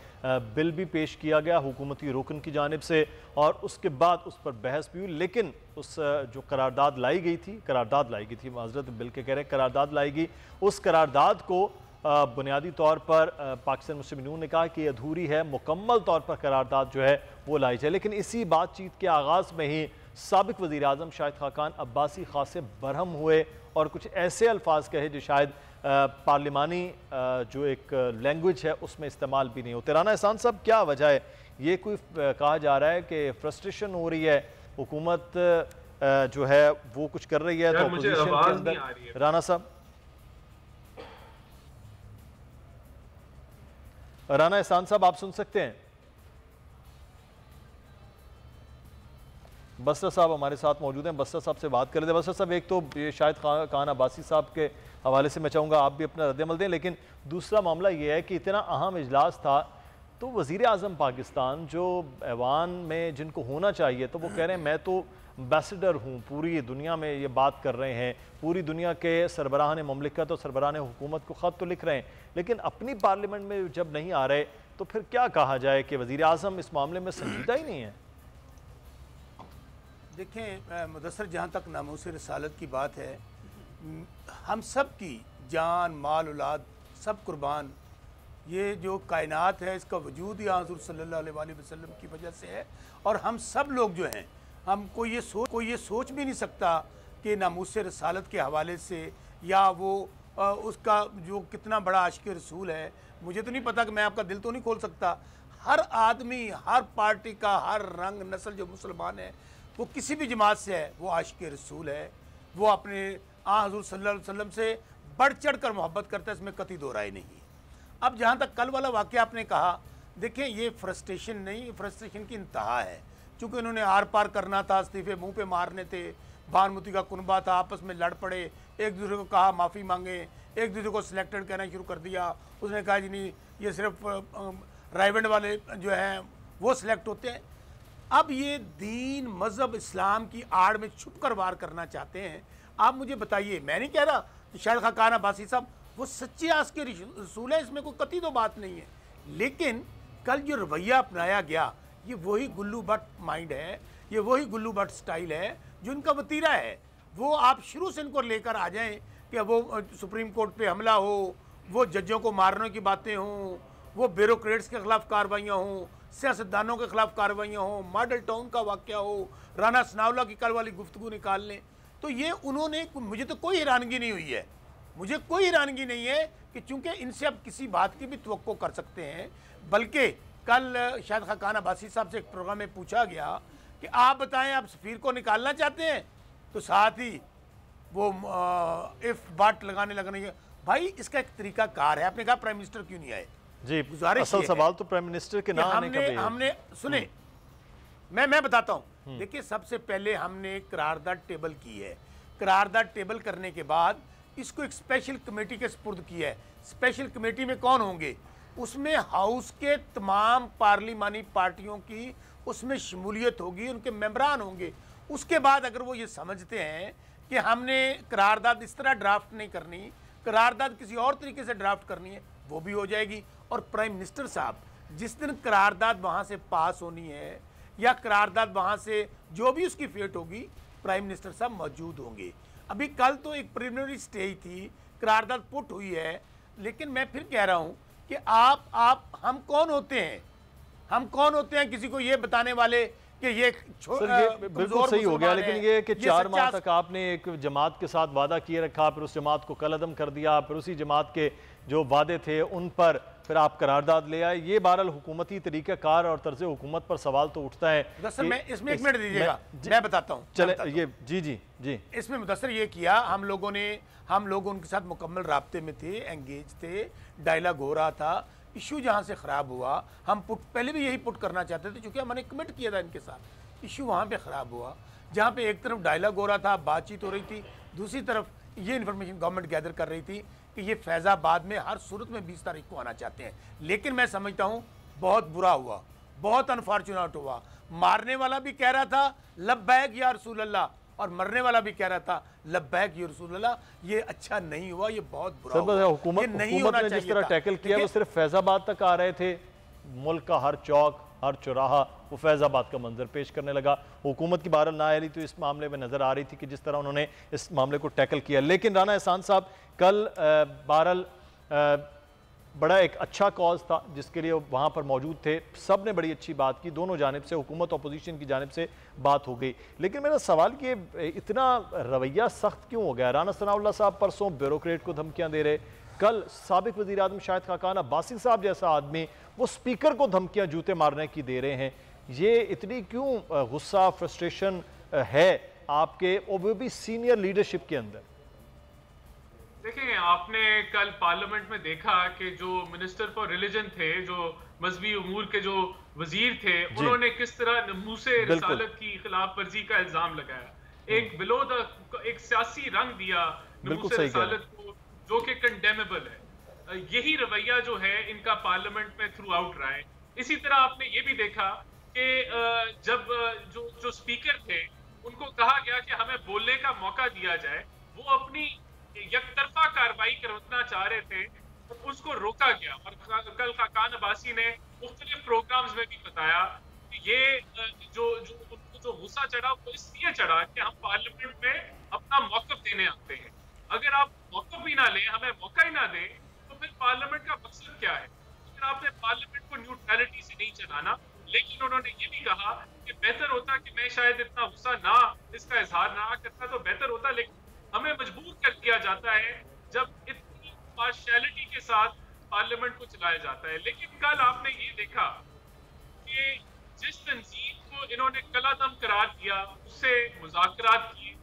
बिल भी पेश किया गया हुकूमती रुकन की जानिब से, और उसके बाद उस पर बहस भी हुई। लेकिन उस जो करारदाद लाई गई थी, माजरत बिल के कह रहे करारदाद लाई गई, उस करारदाद को बुनियादी तौर पर पाकिस्तान मुस्लिम यूनियन ने कहा कि अधूरी है, मुकम्मल तौर पर करारदाद जो है वो लाई जाए। लेकिन इसी बातचीत के आगाज़ में ही साबिक वज़ीर आज़म शाहिद खाकान अब्बासी खासे बरहम हुए और कुछ ऐसे अल्फाज कहे जो शायद पार्लिमानी जो एक लैंग्वेज है उसमें इस्तेमाल भी नहीं होते। राना एहसान साहब, क्या वजह है? ये कोई कहा जा रहा है कि फ्रस्ट्रेशन हो रही है, हुकूमत जो है वो कुछ कर रही है तो अपोजिशन के अंदर। राना साहब, राना एहसान साहब आप सुन सकते हैं? बसरा साहब हमारे साथ मौजूद हैं, बसरा साहब से बात कर लेते हैं। बसरा साहब, एक तो ये शायद खान अब्बासी साहब के हवाले से मैं चाहूँगा आप भी अपना रद्द-ए-अमल दें, लेकिन दूसरा मामला ये है कि इतना अहम इजलास था तो वज़ीर आज़म पाकिस्तान जो ऐवान में जिनको होना चाहिए, तो वो कह रहे हैं मैं तो एम्बेसडर हूँ, पूरी दुनिया में ये बात कर रहे हैं, पूरी दुनिया के सरबराहान मुमलिकत और सरबराहान हुकूमत को ख़त तो लिख रहे हैं, लेकिन अपनी पार्लियामेंट में जब नहीं आ रहे तो फिर क्या कहा जाए कि वज़ीर आज़म इस मामले में संजीदा ही नहीं है? देखें मुदस्सर, जहाँ तक नामूस रिसालत की बात है, हम सब की जान माल औलाद सब कुर्बान, ये जो कायनात है इसका वजूद ही हुज़ूर सल्लल्लाहु अलैहि वसल्लम की वजह से है। और हम सब लोग जो हैं, हम कोई ये सोच भी नहीं सकता कि नामूस रिसालत के हवाले से या वो उसका जो कितना बड़ा आशिक़ रसूल है, मुझे तो नहीं पता कि मैं आपका दिल तो नहीं खोल सकता। हर आदमी, हर पार्टी का, हर रंग नस्ल जो मुसलमान है, वो किसी भी जमात से है, वो आशिक़ रसूल है, वो अपने हुज़ूर सल्लल्लाहु अलैहि वसल्लम से बढ़ चढ़ कर मोहब्बत करता है, इसमें कतई दो राय नहीं है। अब जहाँ तक कल वाला वाक़या आपने कहा, देखें ये फ्रस्ट्रेशन नहीं, फ्रस्ट्रेशन की इंतहा है, चूँकि उन्होंने आर पार करना था, इस्तीफ़े मुँह पे मारने थे, भानुमति का कुनबा था, आपस में लड़ पड़े, एक दूसरे को कहा माफ़ी मांगे, एक दूसरे को सिलेक्टेड कहना शुरू कर दिया। उसने कहा जी नहीं, ये सिर्फ राइवेंड वाले जो हैं वो सिलेक्ट होते हैं। अब ये दीन मज़हब इस्लाम की आड़ में छुप कर वार करना चाहते हैं। आप मुझे बताइए, मैं नहीं कह रहा कि शायद खाकान अब्बासी साहब वो सच्चे आस के रसूल है, इसमें कोई कतई तो बात नहीं है, लेकिन कल जो रवैया अपनाया गया ये वही गुल्लू भट्ट माइंड है, ये वही गुल्लू भट्ट स्टाइल है जो इनका वतीरा है। वो आप शुरू से इनको लेकर आ जाएं कि वो सुप्रीम कोर्ट पे हमला हो, वो जजों को मारने की बातें हों, वो ब्यूरोक्रेट्स के खिलाफ कार्रवाइयाँ हों, सियासतदानों के खिलाफ कार्रवाइयाँ हों, मॉडल टाउन का वाक़या हो, राना सनाउल्लाह की कल वाली गुफ्तगू निकाल लें, तो ये उन्होंने, मुझे तो कोई हैरानगी नहीं हुई है, मुझे कोई हैरानगी नहीं है कि चूँकि इनसे अब किसी बात की भी तवक्को कर सकते हैं। बल्कि कल शायद खाकान अब्बासी साहब से एक प्रोग्राम में पूछा गया कि आप बताएं आप सफ़ीर को निकालना चाहते हैं, तो साथ ही वो इफ बाट लगाने लगने। भाई इसका एक तरीका कार है। आपने कहा प्राइम मिनिस्टर क्यों नहीं आए? जी, गुजारिश असल सवाल तो प्राइम मिनिस्टर के ना आने का भी है। हमने सुने, मैं बताता हूँ। देखिए, सबसे पहले हमने करारदाद टेबल की है। करारदाद टेबल करने के बाद इसको एक स्पेशल कमेटी के सुपुर्द किया है। स्पेशल कमेटी में कौन होंगे? उसमें हाउस के तमाम पार्लिमानी पार्टियों की उसमें शमूलियत होगी, उनके मेंबरान होंगे। उसके बाद अगर वो ये समझते हैं कि हमने करारदाद इस तरह ड्राफ्ट नहीं करनी, करारदाद किसी और तरीके से ड्राफ्ट करनी है, वो भी हो जाएगी। और प्राइम मिनिस्टर साहब जिस दिन करारदाद वहाँ से पास होनी है या करारदाद वहाँ से जो भी उसकी फेट होगी, प्राइम मिनिस्टर साहब मौजूद होंगे। अभी कल तो एक प्रिलिमिनरी स्टेज थी, करारदाद पुट हुई है, लेकिन मैं फिर कह रहा हूँ कि हम कौन होते हैं? हम कौन होते हैं किसी को ये बताने वाले कि ये बिल्कुल सही हो गया, लेकिन ये कि 4 माह तक आपने एक जमात के साथ वादा किए रखा, फिर उस जमात को कलअदम कर दिया, फिर उसी जमात के जो वादे थे उन पर फिर आप करारदाद ले आए। ये बहरहाल हुकूमती तरीक़ाकार और तर्ज हुकूमत पर सवाल तो उठता है। मुदस्सर, मैं इसमें एक मिनट दीजिएगा, मैं बताता हूँ। चले ये जी इसमें मुदस्सर ये किया, हम लोग उनके साथ मुकम्मल राब्ते में थे, एंगेज थे, डायलॉग हो रहा था। इशू जहाँ से ख़राब हुआ, हम पहले भी यही पुट करना चाहते थे, चूँकि हमने कमिट किया था इनके साथ। इशू वहाँ पे ख़राब हुआ जहाँ पे एक तरफ डायलॉग हो रहा था, बातचीत हो रही थी, दूसरी तरफ ये इन्फॉर्मेशन गवर्नमेंट गैदर कर रही थी कि ये फैज़ाबाद में हर सूरत में 20 तारीख को आना चाहते हैं। लेकिन मैं समझता हूँ बहुत बुरा हुआ, बहुत अनफॉर्चुनेट हुआ। मारने वाला भी कह रहा था लब्बैक या रसूल अल्लाह, और मरने वाला भी कह रहा था लब्बैक या रसूल अल्लाह। ये अच्छा नहीं हुआ, ये बहुत बुरा हुआ। हुकूमत ने जिस तरह टैकल किया वो सिर्फ फैज़ाबाद तक आ रहे थे, मुल्क का हर चौक हर चौराहा वो फैज़ाबाद का मंजर पेश करने लगा। हुकूमत की बहरहाल नाअहली तो इस मामले में नज़र आ रही थी कि जिस तरह उन्होंने इस मामले को टैकल किया। लेकिन राना एहसान साहब, कल बहरहाल बड़ा एक अच्छा कॉज था जिसके लिए वहाँ पर मौजूद थे, सब ने बड़ी अच्छी बात की, दोनों जानिब से, हुकूमत अपोजिशन की जानिब से बात हो गई। लेकिन मेरा सवाल कि इतना रवैया सख्त क्यों हो गया? राना सनाउल्लाह साहब परसों ब्यूरोक्रेट को धमकियाँ दे रहे, कल साबिक वज़ीर आज़म शाहिद खाकान अब्बासी साहब जैसा आदमी वो स्पीकर को धमकियाँ जूते मारने की दे रहे हैं। ये इतनी क्यों गुस्सा, फ्रस्ट्रेशन है आपके, और वो भी सीनियर लीडरशिप के अंदर? देखिए, आपने कल पार्लियामेंट में देखा कि जो मिनिस्टर फॉर रिलीजन थे, जो मजहबी उमूर के जो वजीर थे, उन्होंने किस तरह नमूसे रिसालत की खिलाफ वर्जी का इल्जाम लगाया, एक बिलो द एक सियासी रंग दिया नमूसे रिसालत को, जो कि कंडेमेबल है। यही रवैया जो है इनका पार्लियामेंट में थ्रू आउट रहा है। इसी तरह आपने ये भी देखा कि जब जो स्पीकर थे उनको कहा गया कि हमें बोलने का मौका दिया जाए, वो अपनी यकतरफा कार्रवाई करना चाह रहे थे, तो उसको रोका गया। और कल खाकान अब्बासी ने मुख्तलिफ प्रोग्राम्स में भी बताया कि ये जो गुस्सा चढ़ा वो इसलिए चढ़ा कि हम पार्लियामेंट में अपना मौक़िफ़ देने आते हैं। अगर आप मौक़िफ़ भी ना लें, हमें मौका ही ना दें, तो फिर पार्लियामेंट का मकसद क्या है? फिर आपने पार्लियामेंट को न्यूट्रलिटी से नहीं चलाना। लेकिन उन्होंने ये भी कहा कि बेहतर होता कि मैं शायद इतना गुस्सा ना, इसका इजहार ना करता तो बेहतर होता, लेकिन हमें मजबूर कर दिया जाता है जब इतनी पार्शियलिटी के साथ पार्लियामेंट को चलाया जाता है। लेकिन कल आपने ये देखा कि जिस तंजीम को इन्होंने कलादम करार दिया, उससे मुज़ाकरात किए,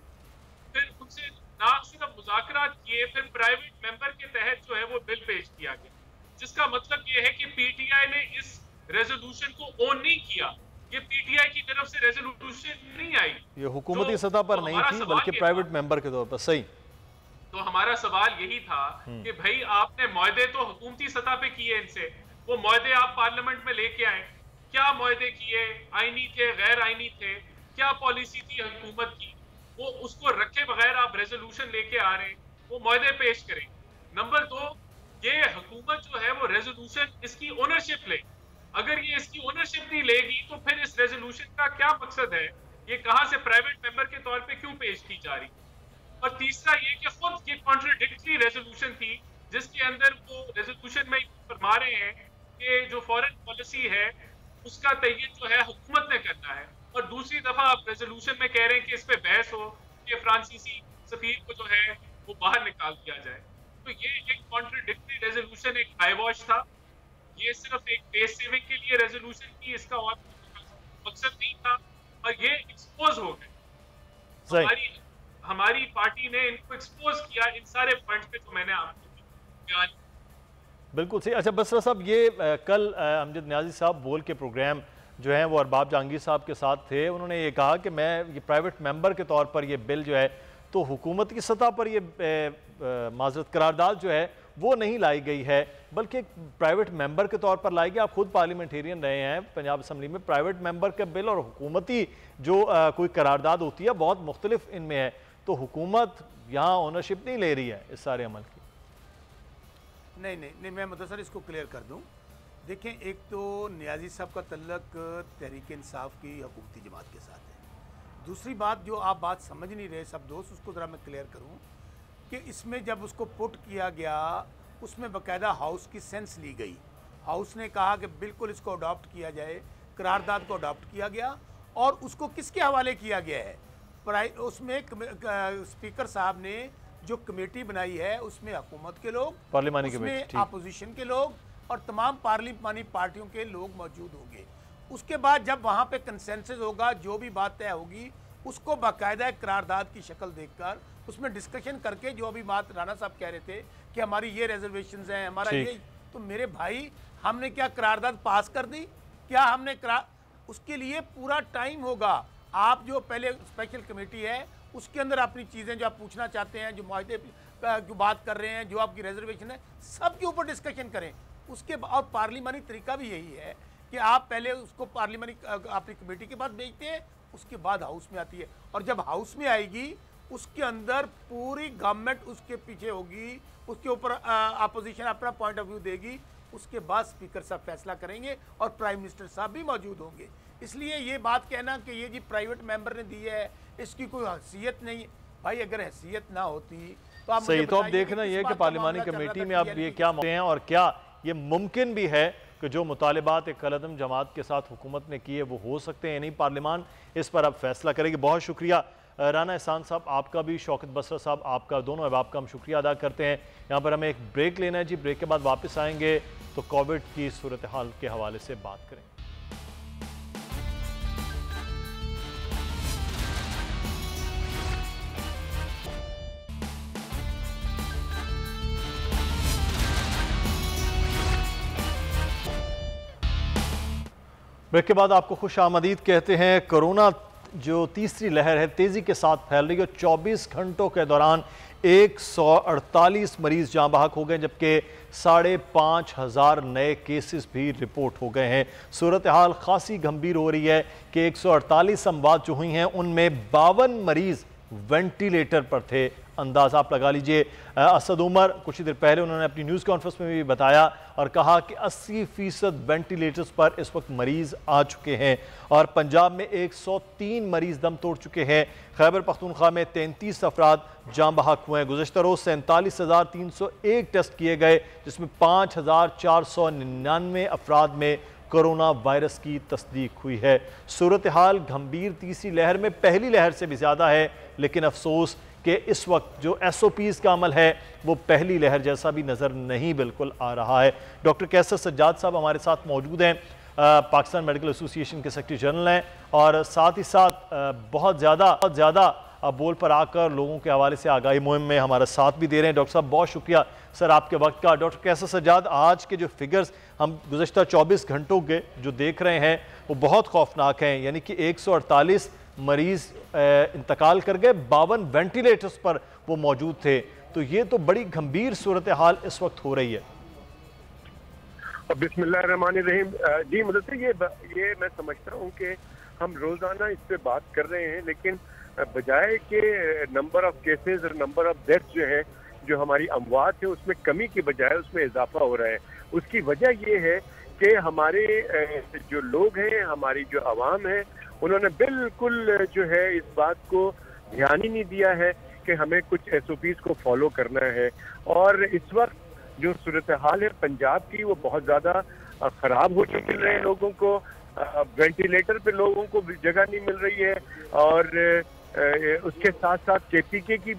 फिर उनसे ना सिर्फ मुज़ाकरात किए, फिर प्राइवेट मेंबर के तहत जो है वो बिल पेश किया गया, जिसका मतलब ये है कि पीटीआई ने इस रेजोल्यूशन को ओन नहीं किया ये पीटीआई की तरफ से रेजोल्यूशन नहीं आई, ये हुकूमती सतह पर नहीं थी बल्कि प्राइवेट मेंबर के तौर पर। सही। तो हमारा सवाल यही था कि भाई आपने मुआहदे तो हुकूमती सतह पे किए इनसे, वो मुआहदे आप पार्लियामेंट में लेके आए, क्या मुआहदे किए, आईनी थे, गैर आईनी थे, क्या पॉलिसी थी हुकूमत की, वो उसको रखे बगैर आप रेजोल्यूशन लेके आ रहे हैं, वो मुआहदे पेश करें। नंबर 2, ये हुकूमत जो है वो रेजोल्यूशन इसकी ओनरशिप ले, अगर ये इसकी ओनरशिप नहीं लेगी तो फिर इस रेजोल्यूशन का क्या मकसद है, ये कहां से प्राइवेट मेंबर के तौर पे क्यों पेश की जा रही। और तीसरा ये कि खुद ये कॉन्ट्राडिक्टरी रेजोल्यूशन थी जिसके अंदर वो रेजोल्यूशन में फरमा रहे हैं कि जो फॉरेन पॉलिसी है उसका तयन जो है हुकूमत ने करना है, और दूसरी दफा आप रेजोल्यूशन में कह रहे हैं कि इस पे बहस हो कि फ्रांसीसी सफीर को जो है वो बाहर निकाल दिया जाए। तो ये एक कॉन्ट्राडिक्टरी रेजोल्यूशन, एक हाईवॉश था, ये सिर्फ एक पेस सेविंग के लिए रेजोल्यूशन की, इसका और मकसद नहीं था, और ये एक्सपोज हो गए। हमारी पार्टी ने इनको एक्सपोज किया इन सारे पॉइंट्स पे, तो मैंने आपको बयान। बिल्कुल सही। अच्छा बसरा साहब, ये कल अमजद नियाजी साहब बोल के प्रोग्राम जो है वो अरबाब जहांगीर साहब के साथ थे, उन्होंने ये कहा कि मैं ये प्राइवेट मेंबर के तौर पर ये बिल जो है तो हुकूमत की सतह पर ये माजरत करारदाद जो है वो नहीं लाई गई है बल्कि एक प्राइवेट मेंबर के तौर पर लाई गई। आप खुद पार्लियामेंटेरियन रहे हैं पंजाब असम्बली में, प्राइवेट मेंबर का बिल और हुकूमती जो कोई करारदाद होती है बहुत मुख्तलिफ इनमें है, तो हुकूमत यहाँ ओनरशिप नहीं ले रही है इस सारे अमल की। नहीं, मैं मुदस्सर इसको क्लियर कर दूं। देखें, एक तो नियाजी साहब का तल्लक तहरीक इंसाफ की हुकूमती जमात के साथ है। दूसरी बात जो आप बात समझ नहीं रहे सब दोस्त, उसको ज़रा मैं क्लियर करूं कि इसमें जब उसको पुट किया गया उसमें बाकायदा हाउस की सेंस ली गई। हाउस ने कहा कि बिल्कुल इसको अडॉप्ट किया जाए, करारदाद को अडॉप्ट किया गया, और उसको किसके हवाले किया गया है, उसमें स्पीकर साहब ने जो कमेटी बनाई है उसमें हुकूमत के लोग, पार्लियामानी उसमें अपोजिशन के लोग और तमाम पार्लियामानी पार्टियों के लोग मौजूद होंगे। उसके बाद जब वहाँ पे कंसेंसस होगा, जो भी बात तय होगी उसको बाकायदा करारदाद की शक्ल देखकर उसमें डिस्कशन करके, जो अभी बात राना साहब कह रहे थे कि हमारी ये रिजर्वेशंस हैं, हमारा ये, तो मेरे भाई हमने क्या करारदाद पास कर दी, क्या हमने उसके लिए पूरा टाइम होगा। आप जो पहले स्पेशल कमेटी है उसके अंदर अपनी चीज़ें जो आप पूछना चाहते हैं, जो मुआहदे जो बात कर रहे हैं, जो आपकी रिजर्वेशन है, सब के ऊपर डिस्कशन करें। उसके और पार्लियामानी तरीका भी यही है कि आप पहले उसको पार्लियामानी अपनी कमेटी के पास भेजते हैं, उसके बाद हाउस में आती है, और जब हाउस में आएगी उसके अंदर पूरी गवर्नमेंट उसके पीछे होगी, उसके ऊपर अपोजिशन अपना पॉइंट ऑफ व्यू देगी, उसके बाद स्पीकर साहब फैसला करेंगे और प्राइम मिनिस्टर साहब भी मौजूद होंगे। इसलिए ये बात कहना कि ये जी प्राइवेट मेंबर ने दी है, इसकी कोई हैसियत नहीं, भाई अगर हैसियत ना होती तो आप सही, तो अब देखना ये कि पार्लियामानी कमेटी में अब ये क्या हैं और क्या ये मुमकिन भी है कि जो मुतालिबात एक कलअदम जमात के साथ हुकूमत ने किए वो हो सकते हैं नहीं। पार्लियामान इस पर अब फैसला करेगी। बहुत शुक्रिया राना एहसान साहब आपका भी, शौकत बसरा साहब आपका, दोनों अहबाब का हम शुक्रिया अदा करते हैं। यहाँ पर हमें एक ब्रेक लेना है जी, ब्रेक के बाद वापस आएंगे तो कोविड की सूरत हाल के हवाले से बात करेंगे। ब्रेक के बाद आपको खुश आमदीद कहते हैं। कोरोना जो तीसरी लहर है तेज़ी के साथ फैल रही है। 24 घंटों के दौरान 148 मरीज जाँ बहक हो गए, जबकि 5,500 नए केसेस भी रिपोर्ट हो गए हैं। सूरत हाल खासी गंभीर हो रही है कि 148 अमवात जो हुई हैं उनमें 52 मरीज वेंटिलेटर पर थे। अंदाज़ा आप लगा लीजिए। असद उमर कुछ ही देर पहले उन्होंने अपनी न्यूज़ कॉन्फ्रेंस में भी बताया और कहा कि 80% वेंटिलेटर्स पर इस वक्त मरीज़ आ चुके हैं और पंजाब में 103 मरीज़ दम तोड़ चुके हैं। खैबर पख्तूनख्वा में 33 अफराद जाँ बहक हुए हैं। गुज़श्ता रोज़ 47,301 टेस्ट किए गए, जिसमें 5,499 अफराद में कोरोना वायरस की तस्दीक हुई है। सूरत हाल गंभीर तीसरी लहर में पहली लहर से भी ज़्यादा है, लेकिन अफसोस कि इस वक्त जो SOPs का अमल है वो पहली लहर जैसा भी नज़र नहीं बिल्कुल आ रहा है। डॉक्टर कैसर सज्जाद साहब हमारे साथ मौजूद हैं, पाकिस्तान मेडिकल एसोसिएशन के सेक्रेटरी जनरल हैं और साथ ही साथ बहुत ज़्यादा बोल पर आकर लोगों के हवाले से आगाही मुहिम में हमारा साथ भी दे रहे हैं। डॉक्टर साहब बहुत शुक्रिया सर आपके वक्त का। डॉक्टर कैसर सज्जाद, आज के जो फिगर्स हम गुज़श्ता 24 घंटों के जो देख रहे हैं वो बहुत खौफनाक हैं, यानी कि 148 मरीज़ इंतकाल कर गए, 52 वेंटिलेटर्स पर वो मौजूद थे। तो ये तो बड़ी गंभीर सूरत हाल इस वक्त हो रही है। बिस्मिल्लाहिर्रहमानिर्रहीम। जी मुदस्सिर, ये मैं समझता हूँ कि हम रोज़ाना इस पे बात कर रहे हैं, लेकिन बजाय के नंबर ऑफ केसेस और नंबर ऑफ डेथ्स जो है, जो हमारी अमवात है उसमें कमी की बजाय उसमें इजाफा हो रहा है। उसकी वजह ये है कि हमारे जो लोग हैं, हमारी जो आवाम है, उन्होंने बिल्कुल जो है इस बात को ध्यान ही नहीं दिया है कि हमें कुछ SOPs को फॉलो करना है। और इस वक्त जो सूरत हाल है पंजाब की, वो बहुत ज़्यादा ख़राब हो चुकी है। लोगों को वेंटिलेटर पे लोगों को जगह नहीं मिल रही है, और उसके साथ साथ KPK की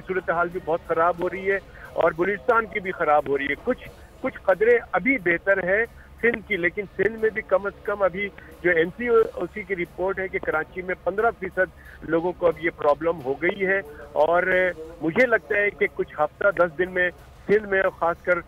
सूरत हाल भी बहुत ख़राब हो रही है, और बलूचिस्तान की भी ख़राब हो रही है। कुछ कदरे अभी बेहतर है सिंध की, लेकिन सिंध में भी कम से कम अभी जो NCOC की रिपोर्ट है कि कराची में 15% लोगों को अब ये प्रॉब्लम हो गई है। और मुझे लगता है कि कुछ हफ्ता 10 दिन में सिंध में, और ख़ासकर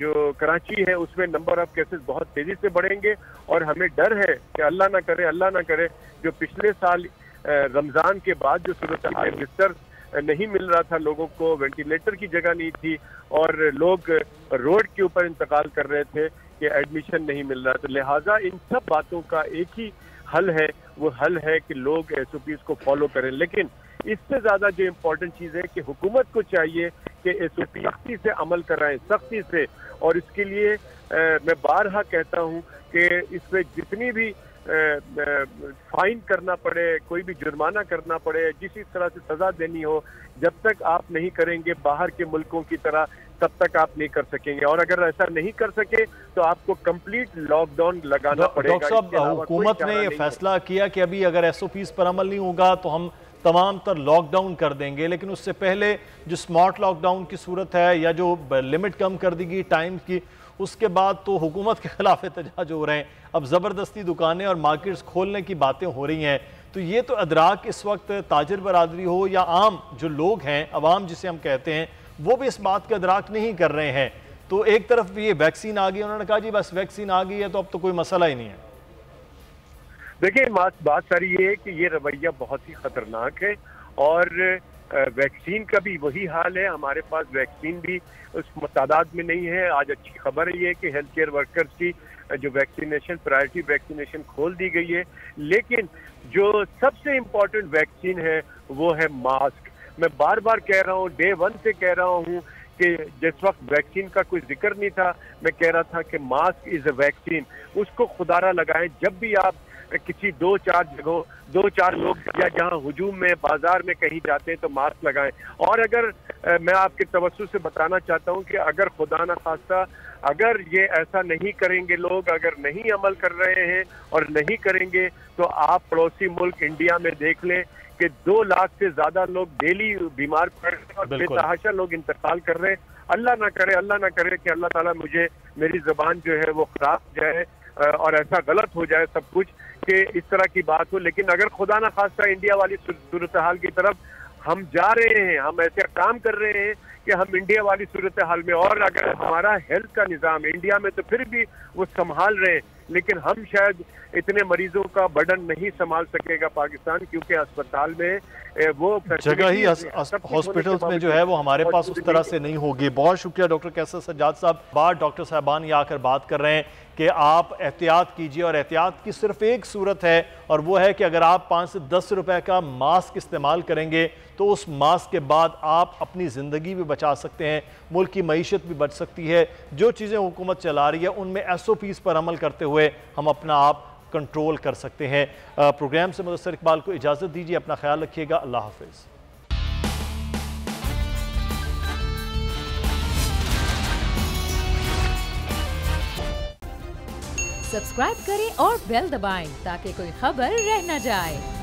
जो कराची है उसमें नंबर ऑफ केसेस बहुत तेज़ी से बढ़ेंगे। और हमें डर है कि अल्लाह ना करे जो पिछले साल रमज़ान के बाद जो सूरत हाल, बिस्तर नहीं मिल रहा था लोगों को, वेंटिलेटर की जगह नहीं थी, और लोग रोड के ऊपर इंतकाल कर रहे थे कि एडमिशन नहीं मिल रहा। तो लिहाजा इन सब बातों का एक ही हल है, वो हल है कि लोग SOPs को फॉलो करें। लेकिन इससे ज़्यादा जो इम्पोर्टेंट चीज़ है कि हुकूमत को चाहिए कि SOP सख्ती से अमल कराएं, सख्ती से। और इसके लिए मैं बारहा कहता हूँ कि इसमें जितनी भी फाइन करना पड़े, कोई भी जुर्माना करना पड़े, जिस तरह से सज़ा देनी हो, जब तक आप नहीं करेंगे बाहर के मुल्कों की तरह, तब तक आप नहीं कर सकेंगे। और अगर ऐसा नहीं कर सके तो आपको कंप्लीट लॉकडाउन लगाना पड़ेगा। डॉक्टर साहब, हुकूमत ने ये फैसला किया कि अभी अगर SOPs पर अमल नहीं होगा तो हम तमाम तर लॉकडाउन कर देंगे, लेकिन उससे पहले जो स्मार्ट लॉकडाउन की सूरत है या जो लिमिट कम कर दी गई टाइम की, उसके बाद तो हुकूमत के खिलाफ एहतजाज हो रहे हैं। अब ज़बरदस्ती दुकानें और मार्केट्स खोलने की बातें हो रही हैं। तो ये तो अदराक इस वक्त ताजिर बरादरी हो या आम जो लोग हैं, अवाम जिसे हम कहते हैं, वो भी इस बात का अदराक नहीं कर रहे हैं। तो एक तरफ ये वैक्सीन आ गई, उन्होंने कहा जी बस वैक्सीन आ गई है तो अब तो कोई मसला ही नहीं है। देखिए, बात सारी ये है कि ये रवैया बहुत ही खतरनाक है, और वैक्सीन का भी वही हाल है। हमारे पास वैक्सीन भी उस तादाद में नहीं है। आज अच्छी खबर है कि हेल्थ केयर वर्कर्स की जो वैक्सीनेशन, प्रायोरिटी वैक्सीनेशन खोल दी गई है। लेकिन जो सबसे इम्पोर्टेंट वैक्सीन है वो है मास्क। मैं बार बार कह रहा हूँ, डे 1 से कह रहा हूँ कि जिस वक्त वैक्सीन का कोई जिक्र नहीं था, मैं कह रहा था कि मास्क इज अ वैक्सीन। उसको खुदारा लगाएं। जब भी आप किसी 2-4 जगहों, 2-4 लोग या जहाँ हुजूम में, बाजार में कहीं जाते हैं तो मास्क लगाएं। और अगर मैं आपके तवज्जो से बताना चाहता हूँ कि अगर खुदा न खास्ता अगर ये ऐसा नहीं करेंगे लोग, अगर नहीं अमल कर रहे हैं और नहीं करेंगे, तो आप पड़ोसी मुल्क इंडिया में देख लें कि 2 लाख से ज्यादा लोग डेली बीमार पड़ रहे हैं और बेतहाशा लोग इंतकाल कर रहे हैं। अल्लाह ना करे कि अल्लाह ताला मेरी ज़बान जो है वो खराब हो जाए और ऐसा गलत हो जाए सब कुछ कि इस तरह की बात हो। लेकिन अगर खुदा ना खास्ता इंडिया वाली सूरत हाल की तरफ हम जा रहे हैं, हम ऐसे काम कर रहे हैं कि हम इंडिया वाली सूरत हाल में, और अगर हमारा हेल्थ का निज़ाम इंडिया में तो फिर भी वो संभाल रहे हैं, लेकिन हम शायद इतने मरीजों का बर्डन नहीं संभाल सकेगा पाकिस्तान, क्योंकि अस्पताल में वो जगह ही हॉस्पिटल्स में जो है वो हमारे पास उस तरह से नहीं होगी। बहुत शुक्रिया डॉक्टर कैसर सज्जाद साहब। बात डॉक्टर साहबान ये आकर बात कर रहे हैं कि आप एहतियात कीजिए, और एहतियात की सिर्फ एक सूरत है, और वो है कि अगर आप 5 से 10 रुपए का मास्क इस्तेमाल करेंगे तो उस मास्क के बाद आप अपनी ज़िंदगी भी बचा सकते हैं, मुल्क की मईशत भी बच सकती है। जो चीज़ें हुकूमत चला रही है उनमें SOPs पर अमल करते हुए हम अपना आप कंट्रोल कर सकते हैं। प्रोग्राम से मुदस्सिर इकबाल को इजाज़त दीजिए। अपना ख्याल रखिएगा। अल्लाह हाफिज़। सब्सक्राइब करें और बेल दबाएं ताकि कोई खबर रह न जाए।